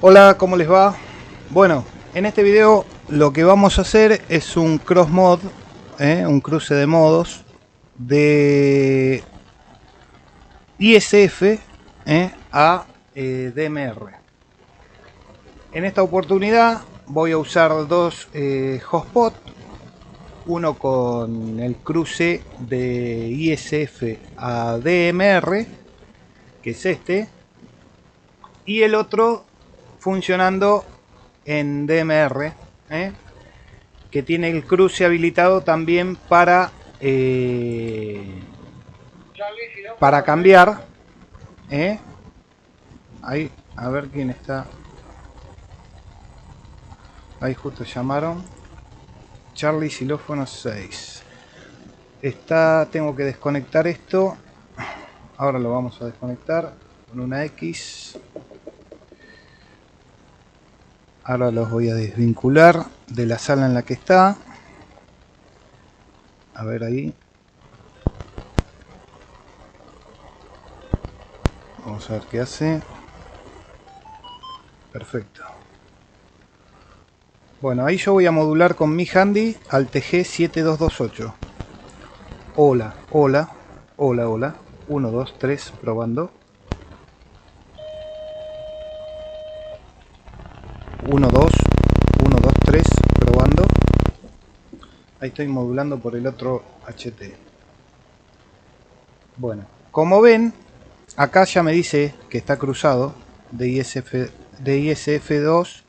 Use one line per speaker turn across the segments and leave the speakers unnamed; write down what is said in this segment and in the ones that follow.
Hola, ¿cómo les va? Bueno, en este video lo que vamos a hacer es un cross mod, un cruce de modos de ISF a DMR. En esta oportunidad voy a usar dos hotspots, uno con el cruce de ISF a DMR, que es este, y el otro funcionando en DMR, que tiene el cruce habilitado también para cambiar. Ahí, a ver quién está. Ahí justo llamaron. Charlie Xilófono 6. Tengo que desconectar esto. Ahora lo vamos a desconectar con una X. Ahora los voy a desvincular de la sala en la que está. A ver ahí. Vamos a ver qué hace. Perfecto. Bueno, ahí yo voy a modular con mi handy al TG7228. Hola, hola, hola, hola. 1, 2, 3, probando. 1, 2, 1, 2, 3, probando. Ahí estoy modulando por el otro HT. Bueno, como ven, acá ya me dice que está cruzado de ISF2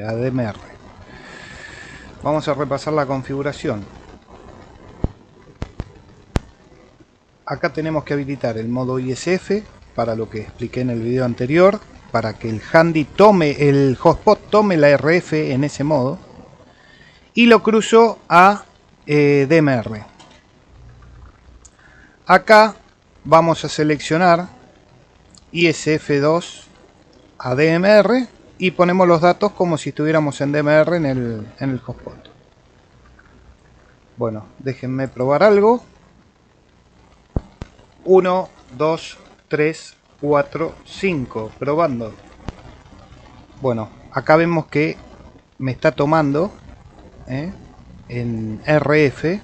a DMR. Vamos a repasar la configuración. Acá tenemos que habilitar el modo ISF para lo que expliqué en el video anterior, para que el handy tome, el hotspot tome la RF en ese modo, y lo cruzo a DMR. Acá vamos a seleccionar ISF2 a DMR y ponemos los datos como si estuviéramos en DMR en el hotspot. Bueno, déjenme probar algo. 1, 2, 3, 4, 5, probando. Bueno, acá vemos que me está tomando en RF.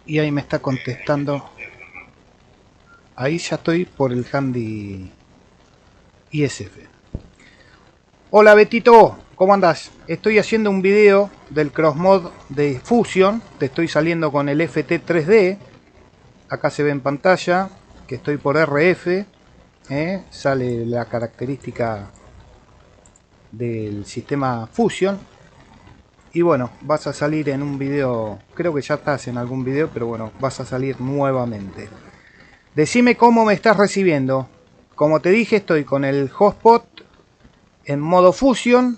Y ahí me está contestando. Ahí ya estoy por el handy ISF. Hola Betito, ¿cómo andás? Estoy haciendo un video del crossmod de Fusion. Te estoy saliendo con el FT3D. Acá se ve en pantalla que estoy por RF. Sale la característica del sistema Fusion. Y bueno, vas a salir en un video. Creo que ya estás en algún video, pero bueno, vas a salir nuevamente. Decime cómo me estás recibiendo. Como te dije, estoy con el hotspot en modo Fusion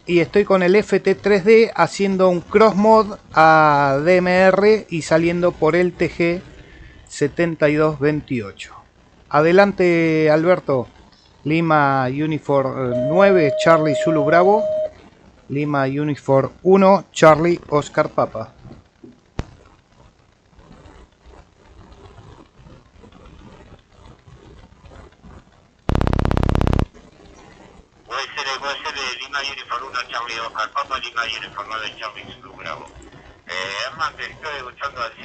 y estoy con el FT3D haciendo un cross mod a DMR y saliendo por el TG7228. Adelante Alberto. Lima Uniform 9 Charlie Zulu Bravo. Lima Uniform 1 Charlie Oscar Papa.
Puede ser Lima Uniform 1 Charlie Oscar Papa, Lima Uniform 9 Charlie Zulu Bravo. Herman, te estoy escuchando al 100%,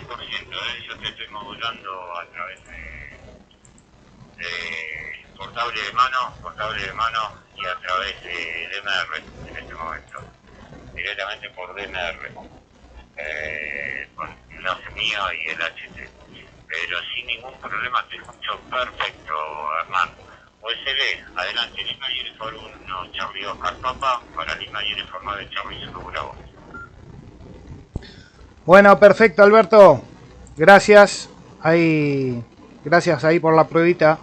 yo te estoy modulando a través de portable de mano y a través de DMR en este momento, directamente por DMR, con el enlace mío y el HT, pero sin ningún problema, te escucho perfecto, Herman. USB, adelante, Lima Uniform 1 Charlie Oscar Papa para Lima Uniform 9 Charlie Zulu Bravo.
Bueno, perfecto Alberto. Gracias. Gracias ahí por la pruebita.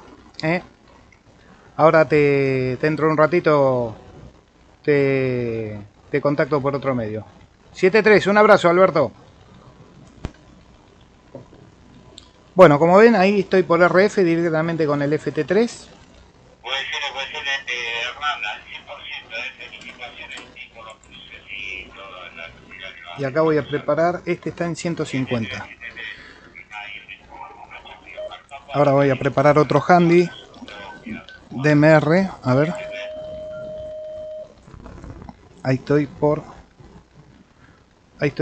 Ahora dentro de un ratito te contacto por otro medio. 7-3, un abrazo Alberto. Bueno, como ven, ahí estoy por RF directamente con el FT3.
Puede ser Hernán, al 100% de certificaciones tipo los cruces y toda la actividad.
Y acá voy a preparar, este está en 150. Ahora voy a preparar otro handy DMR, a ver. Ahí estoy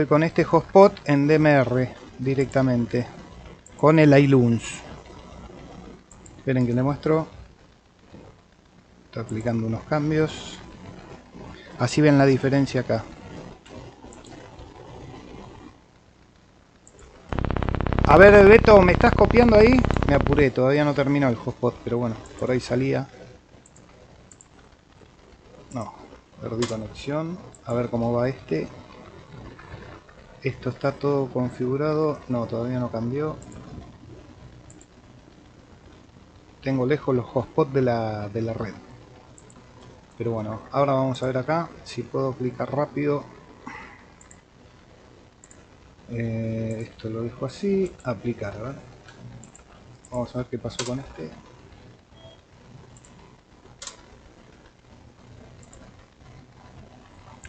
con este hotspot en DMR directamente, con el iLuns. Esperen que le muestro. Estoy aplicando unos cambios. Así ven la diferencia acá. A ver, Beto, ¿me estás copiando ahí? Me apuré, todavía no terminó el hotspot, pero bueno, por ahí salía. No, perdí conexión. A ver cómo va este. Esto está todo configurado. No, todavía no cambió. Tengo lejos los hotspots de la red. Pero bueno, ahora vamos a ver acá si puedo clicar rápido. Esto lo dejo así. Aplicar, a ver. Vamos a ver qué pasó con este.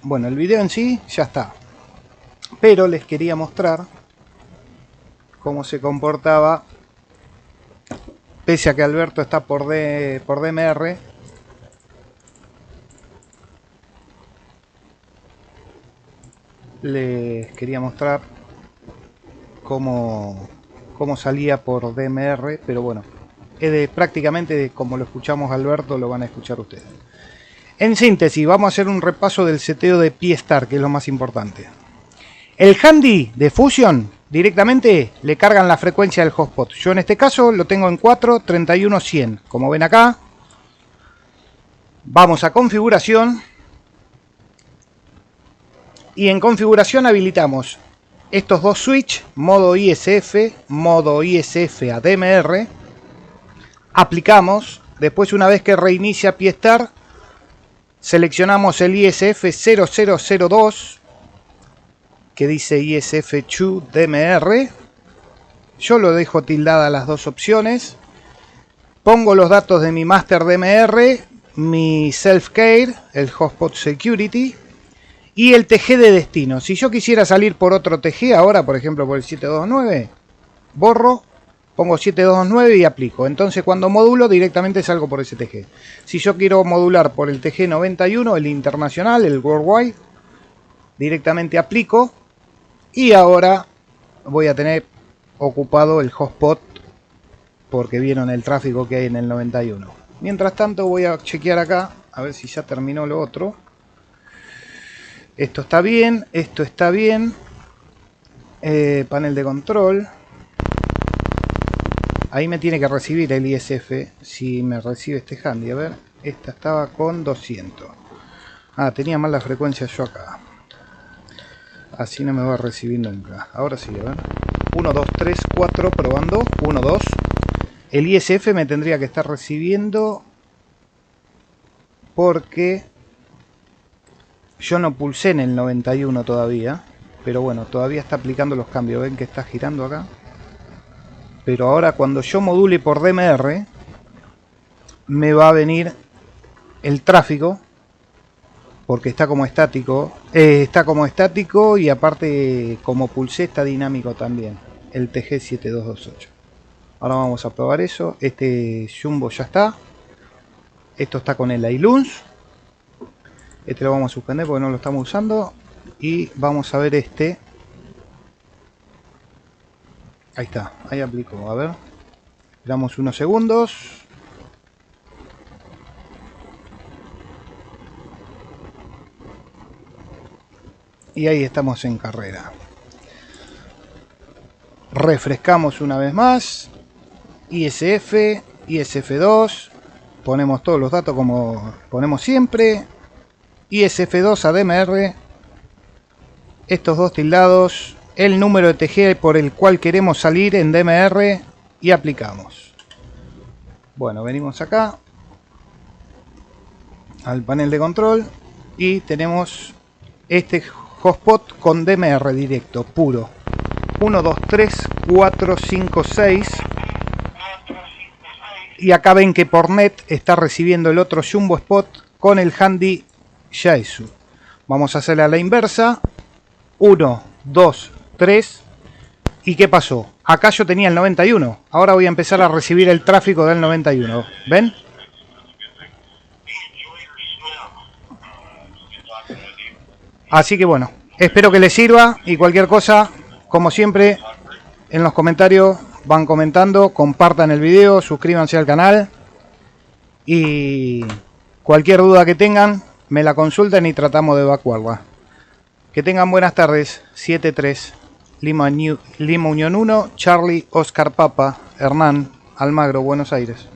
Bueno, el video en sí ya está. Pero les quería mostrar cómo se comportaba. Pese a que Alberto está por DMR. Les quería mostrar cómo salía por DMR. Pero bueno, es prácticamente como lo escuchamos Alberto, lo van a escuchar ustedes. En síntesis, vamos a hacer un repaso del seteo de P-Star, que es lo más importante. El handy de Fusion directamente le cargan la frecuencia del hotspot. Yo en este caso lo tengo en 4.31.100. Como ven acá, vamos a configuración. Y en configuración habilitamos estos dos switch, modo ISF a DMR. Aplicamos. Después, una vez que reinicia P-Star, seleccionamos el ISF 0002 que dice ISF2 DMR. Yo lo dejo tildada las dos opciones. Pongo los datos de mi master DMR, mi self-care, el hotspot security y el TG de destino. Si yo quisiera salir por otro TG ahora, por ejemplo por el 729, borro, pongo 729 y aplico. Entonces cuando modulo directamente salgo por ese TG. Si yo quiero modular por el TG 91, el internacional, el worldwide, directamente aplico. Y ahora voy a tener ocupado el hotspot porque vieron el tráfico que hay en el 91. Mientras tanto voy a chequear acá a ver si ya terminó lo otro. Esto está bien, esto está bien. Panel de control. Ahí me tiene que recibir el ISF si me recibe este handy. A ver, esta estaba con 200. Ah, tenía mal la frecuencia yo acá. Así no me va a recibir nunca. Ahora sí, a ver. 1, 2, 3, 4, probando. 1, 2. El ISF me tendría que estar recibiendo porque yo no pulsé en el 91 todavía. Pero bueno, todavía está aplicando los cambios. Ven que está girando acá. Pero ahora cuando yo module por DMR, me va a venir el tráfico. Porque está como estático. Y aparte como pulsé está dinámico también. El TG7228. Ahora vamos a probar eso. Este Jumbo ya está. Esto está con el iLuns. Este lo vamos a suspender porque no lo estamos usando. Y vamos a ver este. Ahí está. Ahí aplicó. A ver. Esperamos unos segundos. Y ahí estamos en carrera. Refrescamos una vez más. ISF, ISF2. Ponemos todos los datos como ponemos siempre. ISF2 a DMR. Estos dos tildados. El número de TG por el cual queremos salir en DMR. Y aplicamos. Bueno, venimos acá. Al panel de control. Y tenemos este hotspot con DMR directo, puro. 1, 2, 3, 4, 5, 6. Y acá ven que por net está recibiendo el otro Jumbo Spot con el handy Yaesu. Vamos a hacerle a la inversa. 1, 2, 3. ¿Y qué pasó? Acá yo tenía el 91. Ahora voy a empezar a recibir el tráfico del 91. ¿Ven? Así que bueno, espero que les sirva y cualquier cosa, como siempre, en los comentarios van comentando, compartan el video, suscríbanse al canal y cualquier duda que tengan me la consultan y tratamos de evacuarla. Que tengan buenas tardes. 7-3 Lima Unión 1, Charlie Oscar Papa, Hernán, Almagro, Buenos Aires.